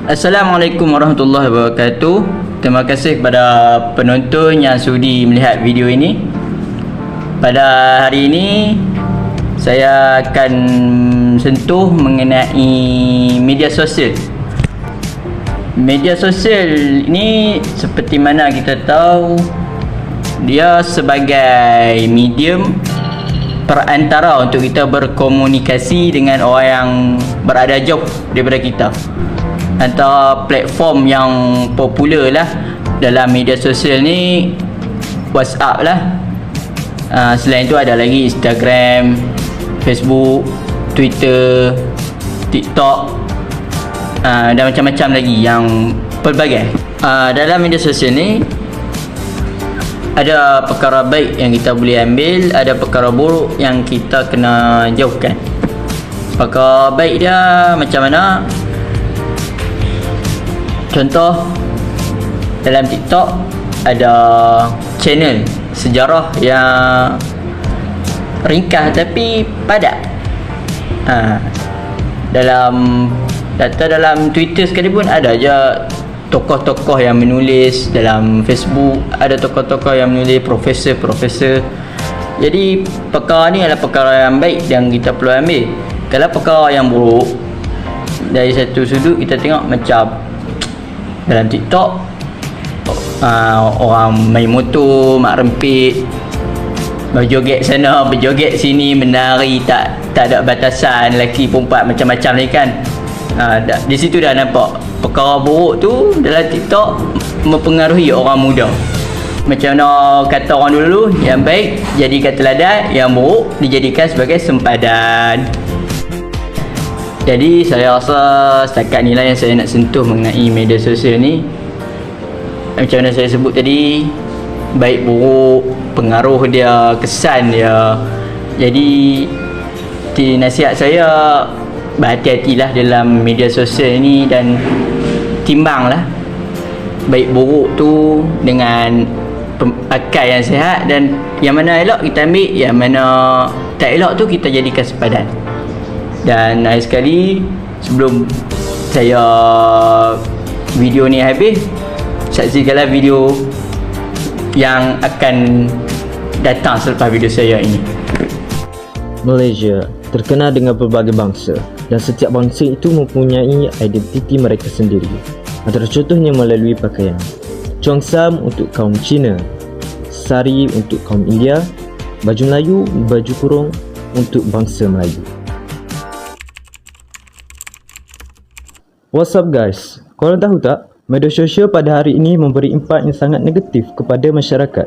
Assalamualaikum warahmatullahi wabarakatuh. Terima kasih kepada penonton yang sudi melihat video ini. Pada hari ini saya akan sentuh mengenai media sosial. Media sosial ini seperti mana kita tahu, dia sebagai medium perantara untuk kita berkomunikasi dengan orang yang berada jauh daripada kita. Antara platform yang popular lah dalam media sosial ni WhatsApp lah. Selain tu ada lagi Instagram, Facebook, Twitter, TikTok, dan macam-macam lagi yang pelbagai. Dalam media sosial ni ada perkara baik yang kita boleh ambil, ada perkara buruk yang kita kena jauhkan. Perkara baik dia macam mana? Contoh, dalam TikTok ada channel sejarah yang ringkas tapi padat. Dalam Twitter sekalipun ada je tokoh-tokoh yang menulis. Dalam Facebook ada tokoh-tokoh yang menulis, profesor. Jadi perkara ni adalah perkara yang baik yang kita perlu ambil. Kalau perkara yang buruk, dari satu sudut kita tengok macam dalam TikTok, orang main motor, mak rempit, berjoget sana, berjoget sini, menari, tak ada batasan, lelaki perempuan macam-macam ni kan. Di situ dah nampak perkara buruk tu dalam TikTok mempengaruhi orang muda. Macam mana kata orang dulu, yang baik jadikan teladan, yang buruk dijadikan sebagai sempadan. Jadi saya rasa setakat ni lah yang saya nak sentuh mengenai media sosial ni. Macam mana saya sebut tadi, baik buruk, pengaruh dia, kesan dia. Jadi nasihat saya, berhati-hatilah dalam media sosial ni dan timbanglah baik buruk tu dengan akal yang sihat, dan yang mana elok kita ambil, yang mana tak elok tu kita jadikan sepadan. Dan akhir sekali, sebelum saya video ni habis, saksikanlah video yang akan datang selepas video saya ini. Malaysia terkenal dengan berbagai bangsa, dan setiap bangsa itu mempunyai identiti mereka sendiri. Antara contohnya melalui pakaian. Cheongsam untuk kaum Cina, sari untuk kaum India, baju Melayu, baju kurung untuk bangsa Melayu. What's up guys? Korang tahu tak, media sosial pada hari ini memberi impak yang sangat negatif kepada masyarakat,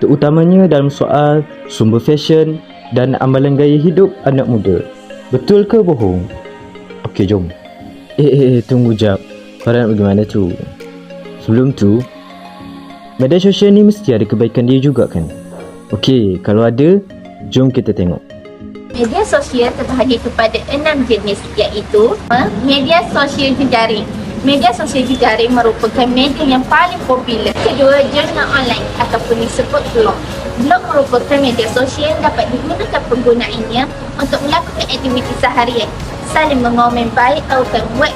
terutamanya dalam soal sumber fashion dan amalan gaya hidup anak muda. Betul ke bohong? Okey, jom. Tunggu jap. Korang nak bagaimana tu? Sebelum tu, media sosial ni mesti ada kebaikan dia juga kan? Okey, kalau ada, jom kita tengok. Media sosial terbahagi kepada 6 jenis, iaitu media sosial jejaring. Media sosial jejaring merupakan media yang paling popular. Kedua, jurnal online ataupun disebut blog. Blog merupakan media sosial yang dapat digunakan penggunaannya untuk melakukan aktiviti seharian, saling mengomen baik tautan web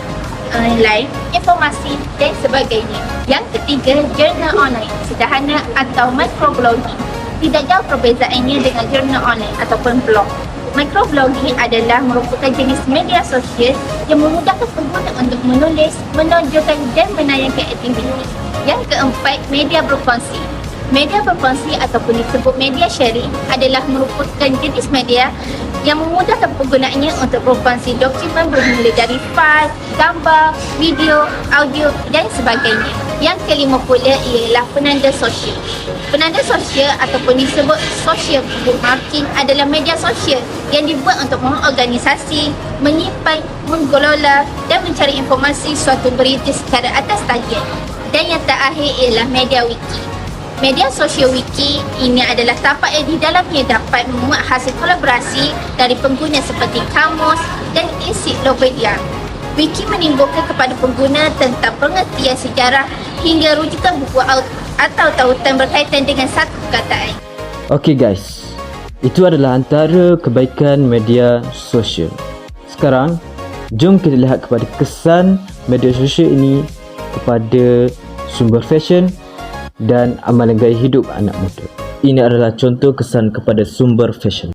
live, informasi dan sebagainya. Yang ketiga, jurnal online sederhana atau microblogging. Tidak jauh perbezaannya dengan jurnal online ataupun blog. Microblogging adalah merupakan jenis media sosial yang memudahkan pengguna untuk menulis, menonjolkan dan menayangkan aktiviti. Yang keempat, media berkongsi. Media berkongsi ataupun disebut media sharing adalah merupakan jenis media yang memudahkan penggunaannya untuk berkongsi dokumen bermula dari fail, gambar, video, audio dan sebagainya. Yang kelima pula ialah penanda sosial. Penanda sosial ataupun disebut social bookmarking adalah media sosial yang dibuat untuk mengorganisasi, menyimpan, mengelola dan mencari informasi suatu berita secara atas tagihan. Dan yang terakhir ialah media wiki. Media sosial wiki ini adalah tapak yang di dalamnya dapat memuat hasil kolaborasi dari pengguna seperti kamus dan ensiklopedia. Wiki menimbulkan kepada pengguna tentang pengertian sejarah hingga rujukan buku atau tautan berkaitan dengan satu perkataan. Okey guys, itu adalah antara kebaikan media sosial. Sekarang, jom kita lihat kepada kesan media sosial ini kepada sumber fashion dan amalan gaya hidup anak muda. Ini adalah contoh kesan kepada sumber fashion.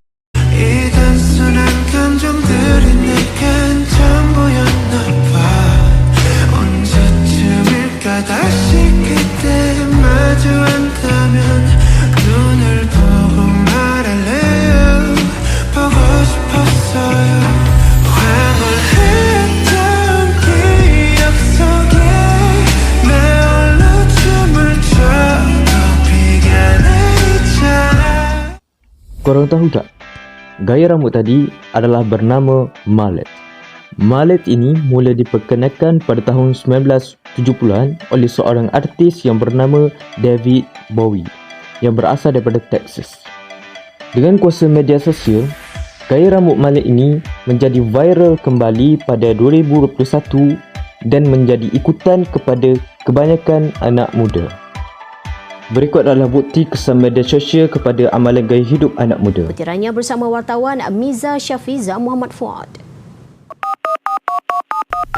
이 단순한 감정들이 내겐 전부였나 봐. 언제쯤일까 다시 그때 마주 앉다면 눈을 보고 말할래요. 보고 싶었어요. 황홀했던 기억 속에 내 홀로 춤을 춰도 비견해 있잖아. Korang tahu tak? Gaya rambut tadi adalah bernama mullet. Mullet ini mula diperkenalkan pada tahun 1970-an oleh seorang artis yang bernama David Bowie yang berasal daripada Texas. Dengan kuasa media sosial, gaya rambut mullet ini menjadi viral kembali pada 2021 dan menjadi ikutan kepada kebanyakan anak muda. Berikut adalah bukti kesan media sosial kepada amalan gaya hidup anak muda. Petirannya bersama wartawan Miza Syafiza Muhammad Fuad.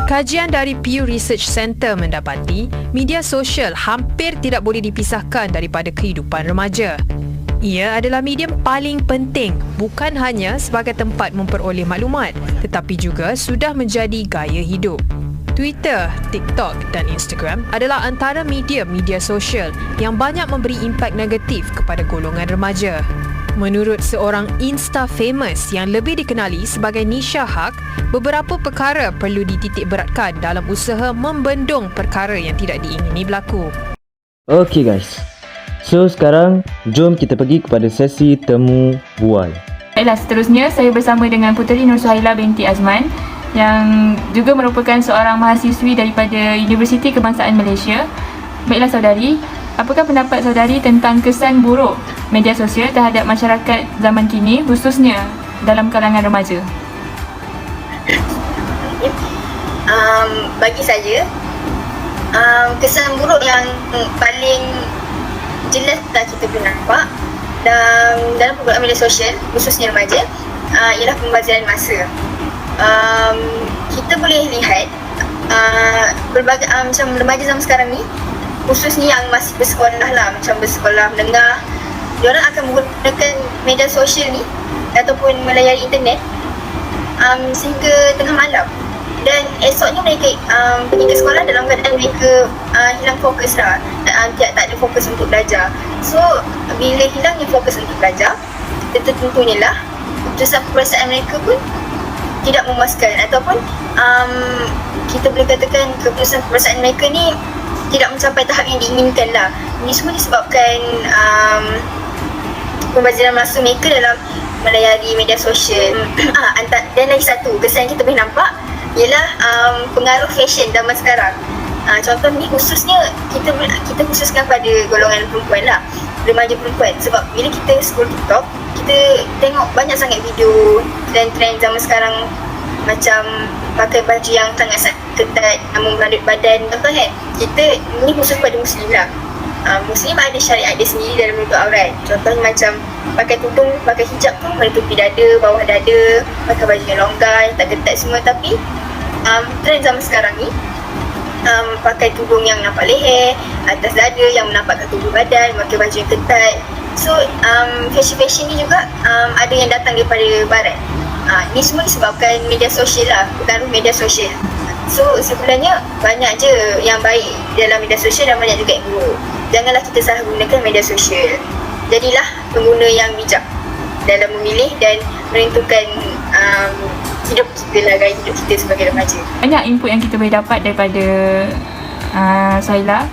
Kajian dari Pew Research Center mendapati media sosial hampir tidak boleh dipisahkan daripada kehidupan remaja. Ia adalah medium paling penting bukan hanya sebagai tempat memperoleh maklumat tetapi juga sudah menjadi gaya hidup. Twitter, TikTok dan Instagram adalah antara media sosial yang banyak memberi impak negatif kepada golongan remaja. Menurut seorang Insta-famous yang lebih dikenali sebagai Nisha Haq, beberapa perkara perlu dititik beratkan dalam usaha membendung perkara yang tidak diingini berlaku. Okay guys, so sekarang jom kita pergi kepada sesi temu bual. Baiklah, seterusnya saya bersama dengan Puteri Nur Suhaila binti Azman yang juga merupakan seorang mahasiswi daripada Universiti Kebangsaan Malaysia. Baiklah saudari, apakah pendapat saudari tentang kesan buruk media sosial terhadap masyarakat zaman kini khususnya dalam kalangan remaja? Bagi saya, kesan buruk yang paling jelas dah kita boleh nampak dalam penggunaan media sosial khususnya remaja ialah pembaziran masa. Kita boleh lihat berbagai macam remaja zaman sekarang ni, khususnya yang masih bersekolah lah, macam bersekolah menengah, diorang akan menggunakan media sosial ni ataupun melayari internet sehingga tengah malam, dan esoknya mereka pergi ke sekolah dalam keadaan mereka hilang fokus lah, tak ada fokus untuk belajar. So bila hilangnya fokus untuk belajar, tentunya lah keputusan perasaan mereka pun tidak memuaskan, ataupun kita boleh katakan keputusan perasaan mereka ni tidak mencapai tahap yang diinginkan lah. Ini semua disebabkan pembaziran masa mereka dalam melayari media sosial. Dan lagi satu kesan yang kita boleh nampak ialah pengaruh fashion zaman sekarang. Contoh ni khususnya kita khususkan pada golongan perempuan lah, remaja perempuan. Sebab bila kita scroll TikTok, kita tengok banyak sangat video trend zaman sekarang, macam pakai baju yang sangat ketat, membalut badan. Contoh kan, kita ni khusus pada Muslim lah. Muslim ada syariat dia sendiri dalam menutup aurat. Contohnya macam pakai tudung, pakai hijab tu menutupi dada, bawah dada, pakai baju yang longgar, yang tak ketat semua. Tapi trend zaman sekarang ni pakai tudung yang nampak leher, atas dada yang menampakkan tubuh badan, pakai baju yang ketat. So fashion ni juga ada yang datang daripada barat. Ni semua disebabkan media sosial lah, pengaruh media sosial. So sebenarnya banyak je yang baik dalam media sosial dan banyak juga yang buruk. Janganlah kita salah gunakan media sosial. Jadilah pengguna yang bijak dalam memilih dan menentukan hidup kita lah, gaya hidup kita sebagai remaja. Banyak input yang kita boleh dapat daripada Suhaila,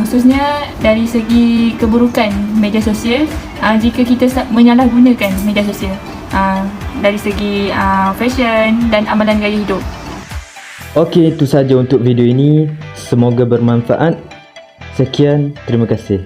khususnya dari segi keburukan media sosial jika kita menyalahgunakan media sosial dari segi fashion dan amalan gaya hidup. Okey, itu saja untuk video ini. Semoga bermanfaat. Sekian, terima kasih.